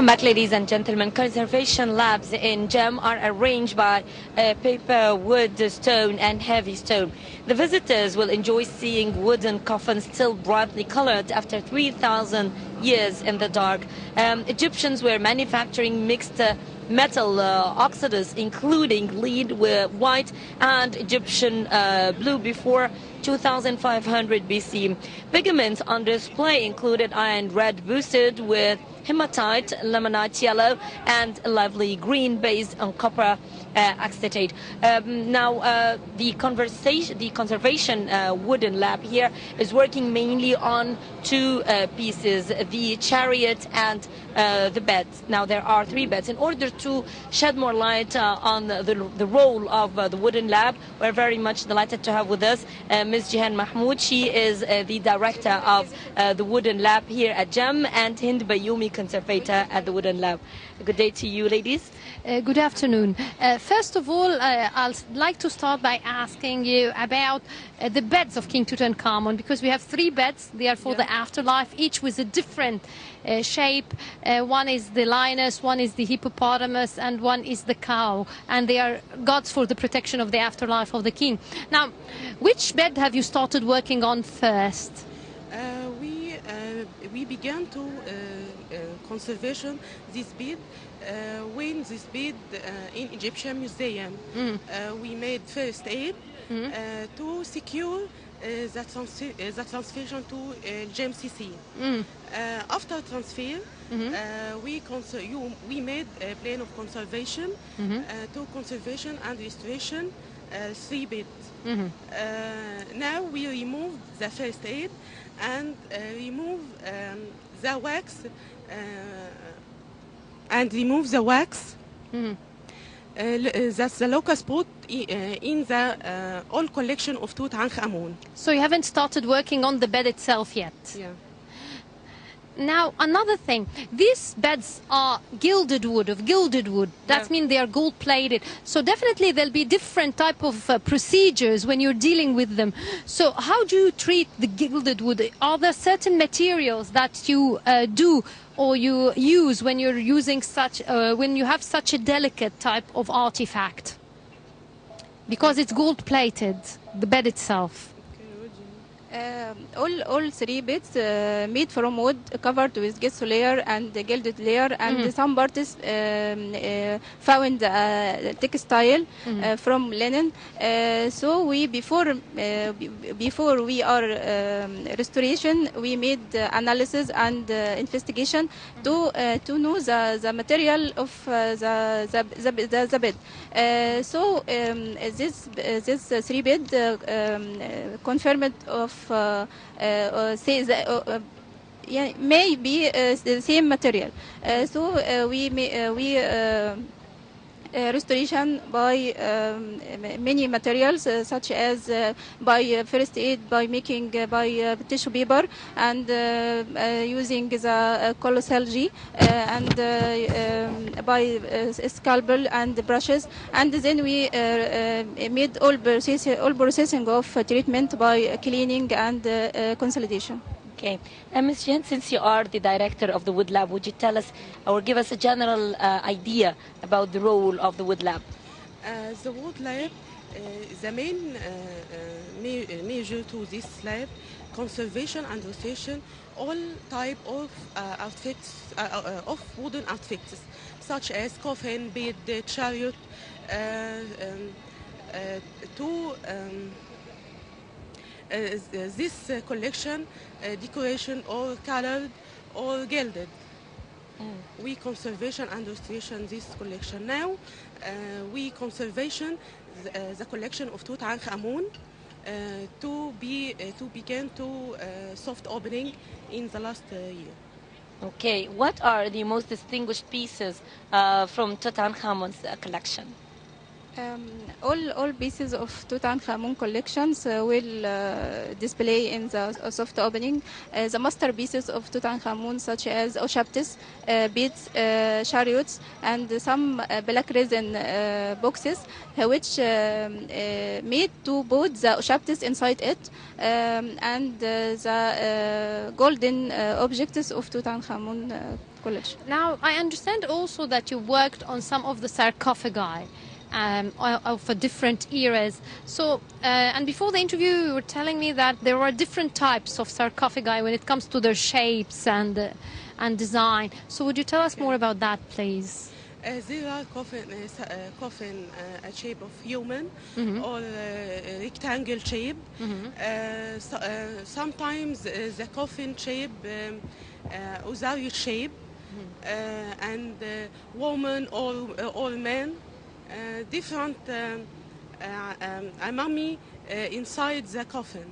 Welcome back, ladies and gentlemen. Conservation labs in GEM are arranged by paper, wood, stone, and heavy stone. The visitors will enjoy seeing wooden coffins still brightly colored after 3,000 years in the dark. Egyptians were manufacturing mixed metal oxides, including lead, white, and Egyptian blue before 2500 BC. Pigments on display included iron red boosted with hematite, limonite yellow, and lively green based on copper acetate. The conservation wooden lab here is working mainly on two pieces, the chariot and the beds. Now there are three beds. In order to shed more light on the role of the wooden lab, we're very much delighted to have with us Ms. Jihan Mahmoud. She is the director of the wooden lab here at GEM, and Hind Bayoumi, conservator at the wooden lab. Good day to you, ladies. Good afternoon. First of all, I'd like to start by asking you about the beds of King Tutankhamun, because we have three beds. They are for the afterlife, each with a different shape. One is the lioness, one is the hippopotamus, and one is the cow. And they are gods for the protection of the afterlife of the king. Now, which bed have you started working on first? We began to conservation this bed when this bed in Egyptian museum. We made first aid to secure the transfer to GMCC. After transfer, we made a plan of conservation to conservation and restoration three beds. Now we remove the first aid and remove the wax that's the local spot in the old collection of Tutankhamun. So you haven't started working on the bed itself yet? Yeah. Now, another thing, these beds are gilded wood. That means they are gold-plated. So definitely there'll be different type of procedures when you're dealing with them. So how do you treat the gilded wood? Are there certain materials that you do or you use when you're using when you have such a delicate type of artifact? Because it's gold-plated, the bed itself. All three beds made from wood, covered with gesso layer and gilded layer, and some parts found textile from linen. So we before we are restoration, we made analysis and investigation to know the material of the bed. So this three bed confirmed of may be the same material. So we restoration by many materials such as by first aid, by making by tissue paper, and using the colossal G, and by scalpel and brushes, and then we made all processing of treatment by cleaning and consolidation. Okay. Ms. Jen, since you are the director of the Wood Lab, would you tell us or give us a general idea about the role of the Wood Lab? The Wood Lab, the main measure to this lab, conservation and restoration, all type of artifacts, of wooden artifacts, such as coffin, bed, chariot, this collection decoration or colored or gilded. We conservation and restoration this collection. Now we conservation the collection of Tutankhamun to begin to soft opening in the last year. Okay, what are the most distinguished pieces from Tutankhamun's collection? All pieces of Tutankhamun collections will display in the soft opening. The masterpieces of Tutankhamun, such as Oshaptis, beads, chariots, and some black resin boxes, which made to put the Oshaptis inside it, and the golden objects of Tutankhamun collection. Now, I understand also that you worked on some of the sarcophagi of different eras. So, and before the interview, you were telling me that there are different types of sarcophagi when it comes to their shapes and design. So, would you tell us more about that, please? There are coffin shape of human or rectangle shape. Sometimes the coffin shape Osiris shape and woman or man. Different a mummy inside the coffin.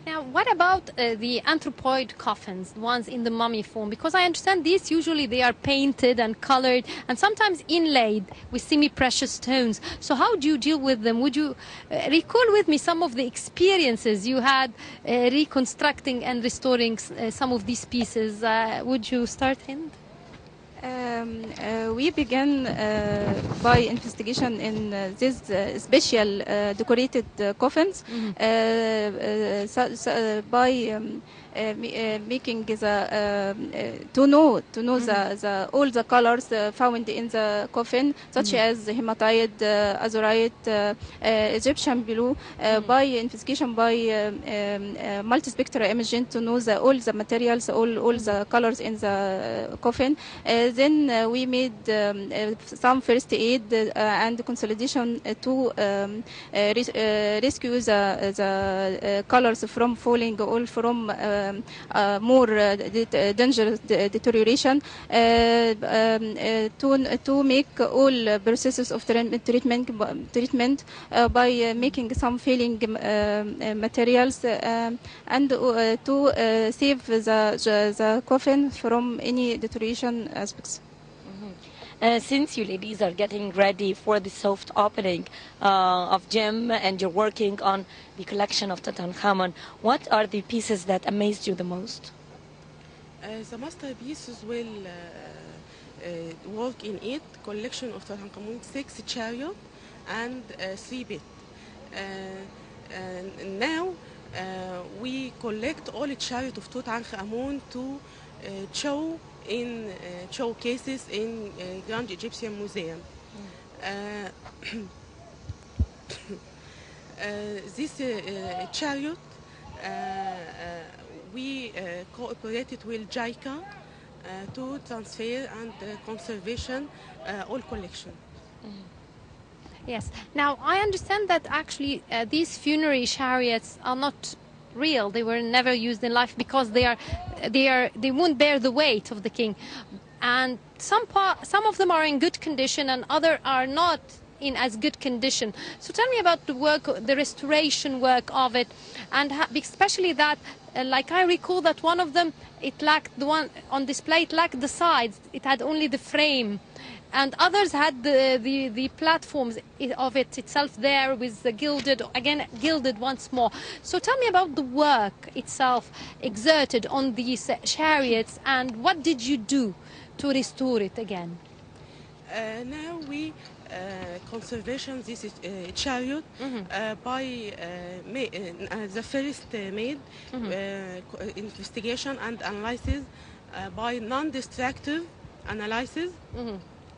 Now, what about the anthropoid coffins, the ones in the mummy form? Because I understand these usually they are painted and colored and sometimes inlaid with semi-precious stones. So how do you deal with them? Would you recall with me some of the experiences you had reconstructing and restoring some of these pieces? Would you start, Hind? We began by investigation in these special decorated coffins by making the to know the all the colors found in the coffin, such as hematite, azurite, Egyptian blue, by investigation by multispectral imaging to know all the materials, all the colors in the coffin. Then we made some first aid and consolidation to rescue the colors from falling or from more dangerous deterioration, to make all processes of treatment by making some filling materials and to save the coffin from any deterioration aspects. Since you ladies are getting ready for the soft opening of Gem and you're working on the collection of Tutankhamun, what are the pieces that amazed you the most? The masterpieces will work in it collection of Tutankhamun 6 chariot and 3 bit. Now we collect all the chariot of Tutankhamun to show in showcases in Grand Egyptian Museum. This chariot we cooperated with JICA to transfer and conservation all collection. Yes. Now, I understand that actually these funerary chariots are not real. They were never used in life because they won't bear the weight of the king, and some of them are in good condition and other are not in as good condition. So tell me about the work, the restoration work of it, and especially that, like I recall that one of them, it lacked the one on display. It lacked the sides. It had only the frame. And others had the platforms of it itself there with the gilded once more. So tell me about the work itself exerted on these chariots and what did you do to restore it again? Now we conservation this chariot by the first made investigation and analysis by non-destructive analysis.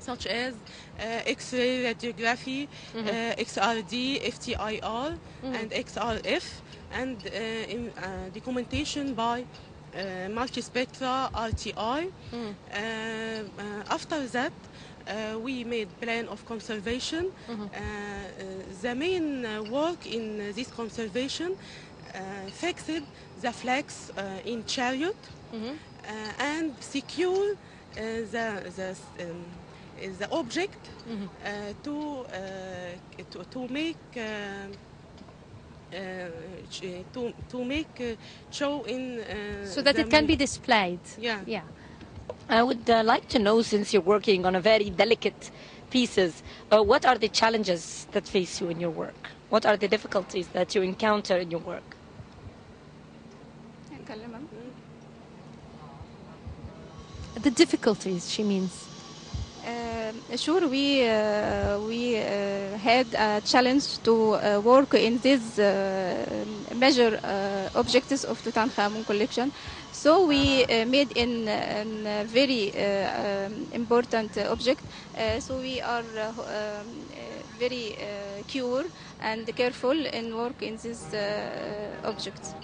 Such as X-ray radiography, XRD, FTIR, and XRF, and documentation by multispectra RTI. After that, we made plan of conservation. The main work in this conservation fixed the flags in chariot and secure the object to make show in so that it can be displayed. Yeah. I would like to know, since you're working on a very delicate pieces. What are the challenges that face you in your work? What are the difficulties that you encounter in your work? The difficulties, she means. Sure, we had a challenge to work in these major objects of Tutankhamun collection. So we made in a very important object. So we are very cure and careful in work in these objects.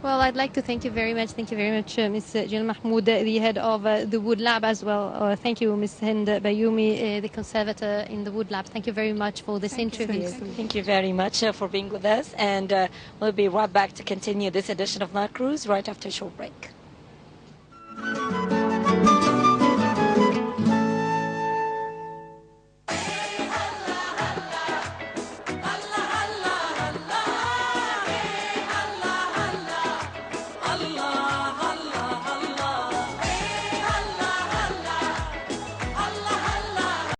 Well, I'd like to thank you very much. Thank you very much, Ms. Jill Mahmoud, the head of the Wood Lab as well. Thank you, Ms. Hind Bayoumi, the conservator in the Wood Lab. Thank you very much for this interview. Thank you very much for being with us. And we'll be right back to continue this edition of Nile Cruise right after a short break.